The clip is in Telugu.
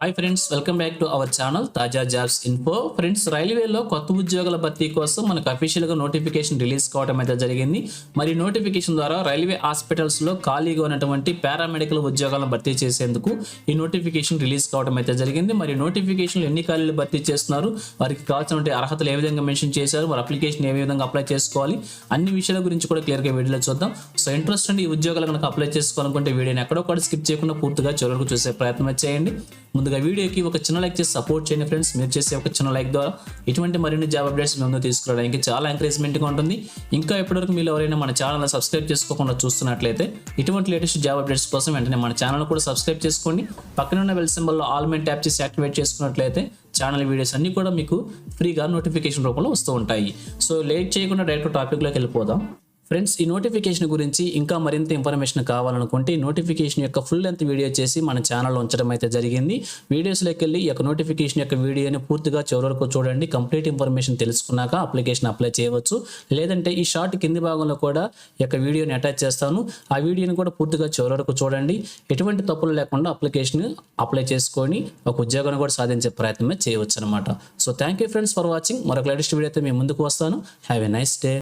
Hi friends, welcome back to our channel తాజా జాబ్స్ ఇన్ఫో. ఫ్రెండ్స్, రైల్వేలో కొత్త ఉద్యోగాల భర్తీ కోసం మనకు అఫీషియల్గా నోటిఫికేషన్ రిలీజ్ కావడం అయితే జరిగింది. మరి నోటిఫికేషన్ ద్వారా రైల్వే హాస్పిటల్స్లో ఖాళీగా ఉన్నటువంటి పారామెడికల్ ఉద్యోగాలను భర్తీ చేసేందుకు ఈ నోటిఫికేషన్ రిలీజ్ కావడం అయితే జరిగింది. మరి నోటిఫికేషన్లు ఎన్ని ఖాళీలు భర్తీ చేస్తున్నారు, వారికి కావాల్సిన అర్హతలు ఏ విధంగా మెన్షన్ చేశారు, మరి అప్లికేషన్ ఏ విధంగా అప్లై చేసుకోవాలి, అన్ని విషయాల గురించి కూడా క్లియర్గా వీడియోలో చూద్దాం. సో ఇంట్రెస్ట్ అండి ఈ ఉద్యోగాలు కనుక అప్లై చేసుకోవాలనుకుంటే వీడియోని ఎక్కడో కూడా స్కిప్ చేయకుండా పూర్తిగా చివరకు చూసే ప్రయత్నం చేయండి. ముందుగా వీడియోకి ఒక చిన్న లైక్ చేసి సపోర్ట్ చేయండి ఫ్రెండ్స్. మీరు చేసే ఒక చిన్న లైక్ ద్వారా ఇటువంటి మరిన్ని జాబ్ అప్డేట్స్ మేము తీసుకురావడానికి చాలా ఎంకరేజ్మెంట్గా ఉంటుంది. ఇంకా ఎప్పటివరకు మీరు ఎవరైనా మన ఛానల్ సబ్స్క్రైబ్ చేసుకోకుండా చూస్తున్నట్లయితే ఇటువంటి లేటెస్ట్ జాబ్ అప్డేట్స్ కోసం వెంటనే మన ఛానల్ కూడా సబ్స్క్రైబ్ చేసుకోండి. పక్కన ఉన్న బెల్ సింబల్లో ఆల్ మెయిన్ ట్యాప్ చేసి యాక్టివేట్ చేసుకున్నట్లయితే ఛానల్ వీడియోస్ అన్ని కూడా మీకు ఫ్రీగా నోటిఫికేషన్ రూపంలో వస్తూ ఉంటాయి. సో లేట్ చేయకుండా డైరెక్ట్ టాపిక్లోకి వెళ్ళిపోదాం. ఫ్రెండ్స్, ఈ నోటిఫికేషన్ గురించి ఇంకా మరింత ఇన్ఫర్మేషన్ కావాలనుకుంటే ఈ నోటిఫికేషన్ యొక్క ఫుల్ లెంత్ వీడియో చేసి మన ఛానల్లో ఉంచడం అయితే జరిగింది. వీడియోస్లోకి వెళ్ళి ఈ యొక్క నోటిఫికేషన్ యొక్క వీడియోని పూర్తిగా చివరి వరకు చూడండి. కంప్లీట్ ఇన్ఫర్మేషన్ తెలుసుకున్నాక అప్లికేషన్ అప్లై చేయవచ్చు. లేదంటే ఈ షార్ట్ కింది భాగంలో కూడా ఈ యొక్క వీడియోని అటాచ్ చేస్తాను. ఆ వీడియోని కూడా పూర్తిగా చివరి వరకు చూడండి. ఎటువంటి తప్పులు లేకుండా అప్లికేషన్ అప్లై చేసుకొని ఒక ఉద్యోగాన్ని కూడా సాధించే ప్రయత్నమే చేయవచ్చు అనమాట. So thank you friends for watching. మరొక లేటెస్ట్ వీడియో అయితే మేము ముందుకు వస్తాను. Have a nice day.